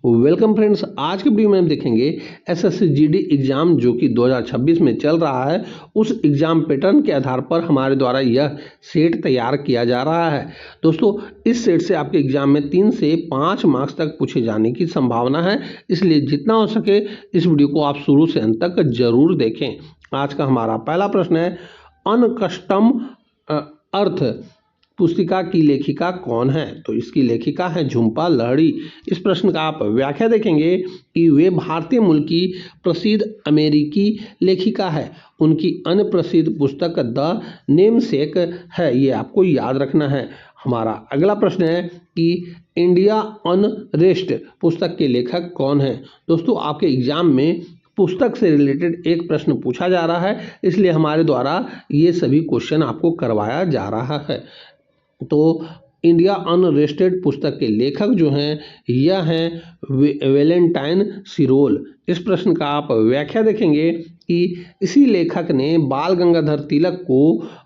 Welcome friends, आज के video में हम देखेंगे एसएससी जीडी एग्जाम जो कि 2026 में चल रहा है। उस एग्जाम पैटर्न के आधार पर हमारे द्वारा यह सेट तैयार किया जा रहा है। दोस्तों, इस सेट से आपके एग्जाम में 3 से 5 मार्क्स तक पूछे जाने की संभावना है, इसलिए जितना हो सके इस वीडियो को आप शुरू से अंत तक जरूर देखें। आज का हमारा पहला प्रश्न है, अनकस्टम अर्थ पुस्तिका की लेखिका कौन है? तो इसकी लेखिका है झुंपा लाहिड़ी। इस प्रश्न का आप व्याख्या देखेंगे कि वे भारतीय मूल की प्रसिद्ध अमेरिकी लेखिका है। उनकी अन्य प्रसिद्ध पुस्तक द नेमसेक है, ये आपको याद रखना है। हमारा अगला प्रश्न है कि इंडिया अनरेस्ट पुस्तक के लेखक कौन है? दोस्तों, आपके एग्जाम में पुस्तक से रिलेटेड एक प्रश्न पूछा जा रहा है, इसलिए हमारे द्वारा ये सभी क्वेश्चन आपको करवाया जा रहा है। तो इंडिया अनरेस्टेड पुस्तक के लेखक जो हैं यह हैं वैलेंटाइन सिरोल। इस प्रश्न का आप व्याख्या देखेंगे कि इसी लेखक ने बाल गंगाधर तिलक को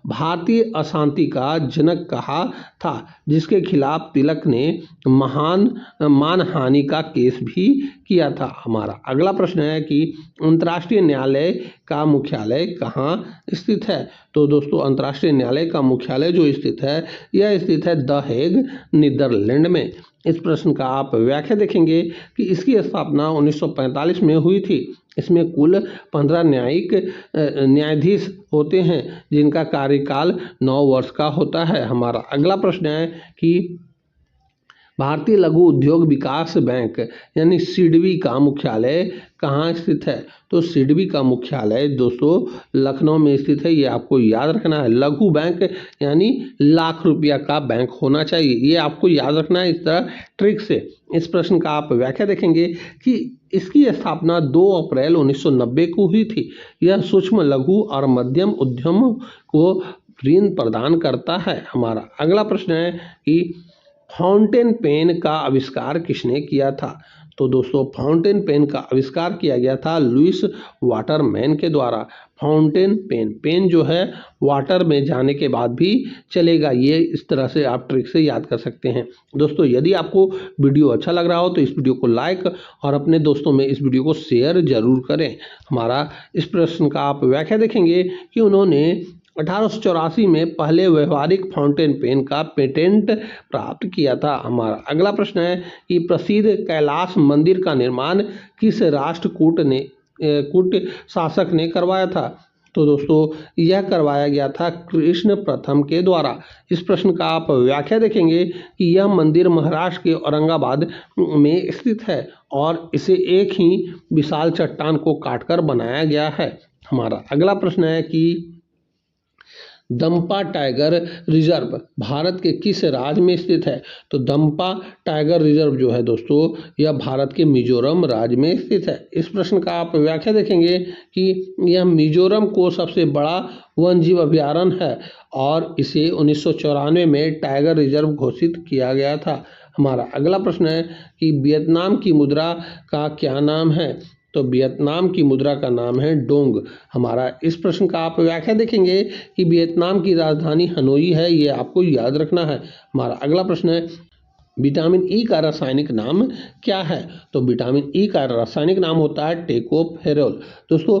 भारतीय अशांति का जनक कहा था, जिसके खिलाफ तिलक ने मानहानि का केस भी किया था। हमारा अगला प्रश्न है कि अंतर्राष्ट्रीय न्यायालय का मुख्यालय कहाँ स्थित है? तो दोस्तों, अंतर्राष्ट्रीय न्यायालय का मुख्यालय जो स्थित है यह स्थित है द हेग, नीदरलैंड में। इस प्रश्न का आप व्याख्या देखेंगे कि इसकी स्थापना 1945 में हुई थी। इसमें कुल 15 न्यायाधीश होते हैं, जिनका कार्यकाल 9 वर्ष का होता है। हमारा अगला प्रश्न है कि भारतीय लघु उद्योग विकास बैंक यानी सिडबी का मुख्यालय कहाँ स्थित है? तो सिडबी का मुख्यालय दोस्तों लखनऊ में स्थित है, ये आपको याद रखना है। लघु बैंक यानी लाख रुपया का बैंक होना चाहिए, ये आपको याद रखना है इस तरह ट्रिक से। इस प्रश्न का आप व्याख्या देखेंगे कि इसकी स्थापना 2 अप्रैल 1990 को हुई थी। यह सूक्ष्म लघु और मध्यम उद्यम को ऋण प्रदान करता है। हमारा अगला प्रश्न है कि फाउंटेन पेन का आविष्कार किसने किया था? तो दोस्तों, फाउंटेन पेन का आविष्कार किया गया था लुइस वाटरमैन के द्वारा। फाउंटेन पेन जो है वाटर में जाने के बाद भी चलेगा, ये इस तरह से आप ट्रिक से याद कर सकते हैं। दोस्तों, यदि आपको वीडियो अच्छा लग रहा हो तो इस वीडियो को लाइक और अपने दोस्तों में इस वीडियो को शेयर जरूर करें। हमारा इस प्रश्न का आप व्याख्या देखेंगे कि उन्होंने 1884 में पहले व्यवहारिक फाउंटेन पेन का पेटेंट प्राप्त किया था। हमारा अगला प्रश्न है कि प्रसिद्ध कैलाश मंदिर का निर्माण किस राष्ट्रकूट शासक ने करवाया था? तो दोस्तों, यह करवाया गया था कृष्ण प्रथम के द्वारा। इस प्रश्न का आप व्याख्या देखेंगे कि यह मंदिर महाराष्ट्र के औरंगाबाद में स्थित है और इसे एक ही विशाल चट्टान को काटकर बनाया गया है। हमारा अगला प्रश्न है कि दंपा टाइगर रिजर्व भारत के किस राज्य में स्थित है? तो दंपा टाइगर रिजर्व जो है दोस्तों यह भारत के मिजोरम राज्य में स्थित है। इस प्रश्न का आप व्याख्या देखेंगे कि यह मिजोरम को सबसे बड़ा वन्यजीव अभयारण्य है और इसे 1994 में टाइगर रिजर्व घोषित किया गया था। हमारा अगला प्रश्न है कि वियतनाम की मुद्रा का क्या नाम है? तो वियतनाम की मुद्रा का नाम है डोंग। हमारा इस प्रश्न का आप व्याख्या देखेंगे कि वियतनाम की राजधानी हनोई है, ये आपको याद रखना है। हमारा अगला प्रश्न है विटामिन ई का रासायनिक नाम क्या है? तो विटामिन ई का रासायनिक नाम होता है टेकोफेरोल। दोस्तों,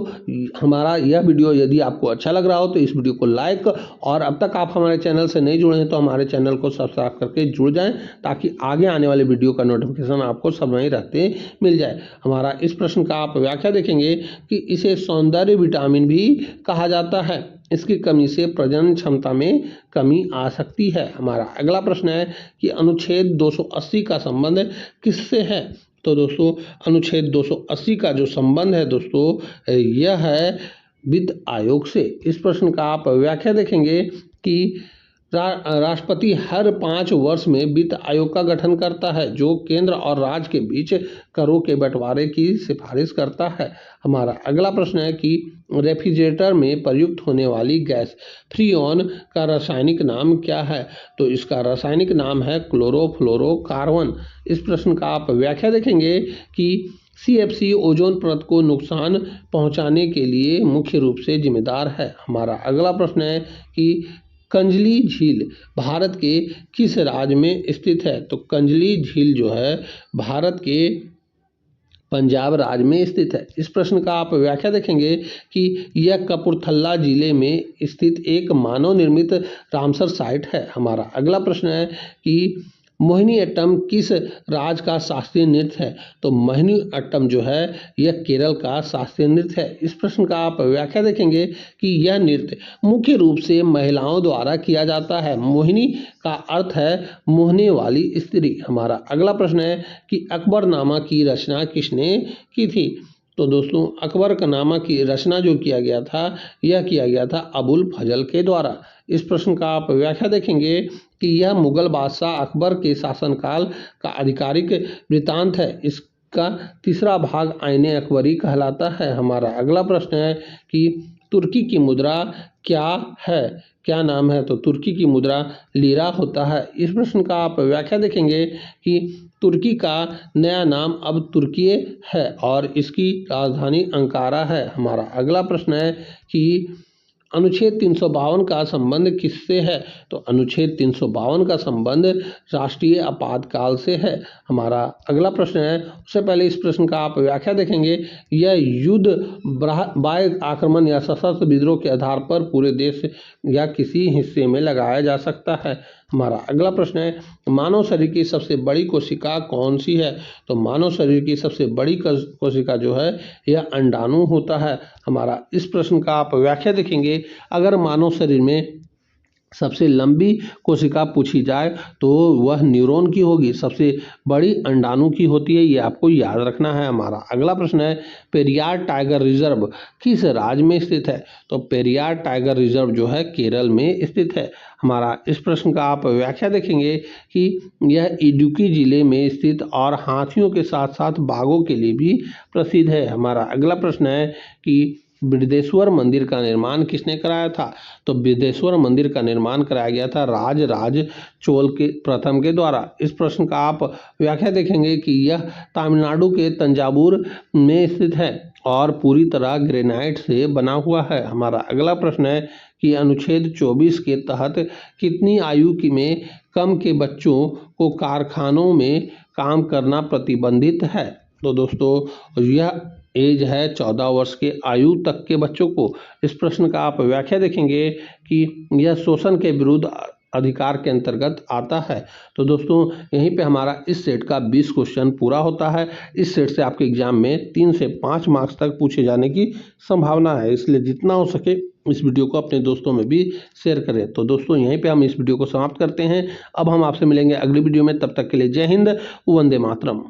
हमारा यह वीडियो यदि आपको अच्छा लग रहा हो तो इस वीडियो को लाइक और अब तक आप हमारे चैनल से नहीं जुड़े हैं तो हमारे चैनल को सब्सक्राइब करके जुड़ जाएं, ताकि आगे आने वाले वीडियो का नोटिफिकेशन आपको समय रहते मिल जाए। हमारा इस प्रश्न का आप व्याख्या देखेंगे कि इसे सौंदर्य विटामिन भी कहा जाता है। इसकी कमी से प्रजनन क्षमता में कमी आ सकती है। हमारा अगला प्रश्न है कि अनुच्छेद 280 का संबंध किससे है? तो दोस्तों, अनुच्छेद 280 का जो संबंध है दोस्तों यह है वित्त आयोग से। इस प्रश्न का आप व्याख्या देखेंगे कि राष्ट्रपति हर 5 वर्ष में वित्त आयोग का गठन करता है, जो केंद्र और राज्य के बीच करों के बंटवारे की सिफारिश करता है। हमारा अगला प्रश्न है कि रेफ्रिजरेटर में प्रयुक्त होने वाली गैस फ्रीऑन का रासायनिक नाम क्या है? तो इसका रासायनिक नाम है क्लोरोफ्लोरोकार्बन। इस प्रश्न का आप व्याख्या देखेंगे कि CFC ओजोन परत को नुकसान पहुंचाने के लिए मुख्य रूप से जिम्मेदार है। हमारा अगला प्रश्न है कि कंजली झील भारत के किस राज्य में स्थित है? तो कंजली झील जो है भारत के पंजाब राज्य में स्थित है। इस प्रश्न का आप व्याख्या देखेंगे कि यह कपूरथला जिले में स्थित एक मानव निर्मित रामसर साइट है। हमारा अगला प्रश्न है कि मोहिनीअट्टम किस राज्य का शास्त्रीय नृत्य है? तो मोहिनीअट्टम जो है यह केरल का शास्त्रीय नृत्य है। इस प्रश्न का आप व्याख्या देखेंगे कि यह नृत्य मुख्य रूप से महिलाओं द्वारा किया जाता है। मोहिनी का अर्थ है मोहने वाली स्त्री। हमारा अगला प्रश्न है कि अकबरनामा की रचना किसने की थी? तो दोस्तों अकबरनामा की रचना जो किया गया था यह किया गया था अबुल फजल के द्वारा। इस प्रश्न का आप व्याख्या देखेंगे कि यह मुगल बादशाह अकबर के शासनकाल का आधिकारिक वृत्तांत है। इसका तीसरा भाग आईने अकबरी कहलाता है। हमारा अगला प्रश्न है कि तुर्की की मुद्रा क्या है? क्या नाम है? तो तुर्की की मुद्रा लीरा होता है। इस प्रश्न का आप व्याख्या देखेंगे कि तुर्की का नया नाम अब तुर्की है और इसकी राजधानी अंकारा है। हमारा अगला प्रश्न है कि अनुच्छेद 352 का संबंध किससे है? तो अनुच्छेद 352 का संबंध राष्ट्रीय आपातकाल से है। हमारा अगला प्रश्न है, उससे पहले इस प्रश्न का आप व्याख्या देखेंगे, यह युद्ध बाह्य आक्रमण या सशस्त्र विद्रोह के आधार पर पूरे देश या किसी हिस्से में लगाया जा सकता है। हमारा अगला प्रश्न है, मानव शरीर की सबसे बड़ी कोशिका कौन सी है? तो मानव शरीर की सबसे बड़ी कोशिका जो है यह अंडाणु होता है। हमारा इस प्रश्न का आप व्याख्या देखेंगे, अगर मानव शरीर में सबसे लंबी कोशिका पूछी जाए तो वह न्यूरॉन की होगी, सबसे बड़ी अंडाणु की होती है, ये आपको याद रखना है। हमारा अगला प्रश्न है, पेरियार टाइगर रिजर्व किस राज्य में स्थित है? तो पेरियार टाइगर रिजर्व जो है केरल में स्थित है। हमारा इस प्रश्न का आप व्याख्या देखेंगे कि यह इडुक्की जिले में स्थित और हाथियों के साथ साथ बाघों के लिए भी प्रसिद्ध है। हमारा अगला प्रश्न है कि बृहदेश्वर मंदिर का निर्माण किसने कराया था? तो बृहदेश्वर मंदिर का निर्माण कराया गया था राज चोल के प्रथम के द्वारा। इस प्रश्न का आप व्याख्या देखेंगे कि यह तमिलनाडु के तंजावुर में स्थित है और पूरी तरह ग्रेनाइट से बना हुआ है। हमारा अगला प्रश्न है कि अनुच्छेद 24 के तहत कितनी आयु में कम के बच्चों को कारखानों में काम करना प्रतिबंधित है? तो दोस्तों यह एज है 14 वर्ष के आयु तक के बच्चों को। इस प्रश्न का आप व्याख्या देखेंगे कि यह शोषण के विरुद्ध अधिकार के अंतर्गत आता है। तो दोस्तों यहीं पे हमारा इस सेट का 20 क्वेश्चन पूरा होता है। इस सेट से आपके एग्जाम में 3 से 5 मार्क्स तक पूछे जाने की संभावना है, इसलिए जितना हो सके इस वीडियो को अपने दोस्तों में भी शेयर करें। तो दोस्तों यहीं पे हम इस वीडियो को समाप्त करते हैं। अब हम आपसे मिलेंगे अगली वीडियो में, तब तक के लिए जय हिंद, वंदे मातरम।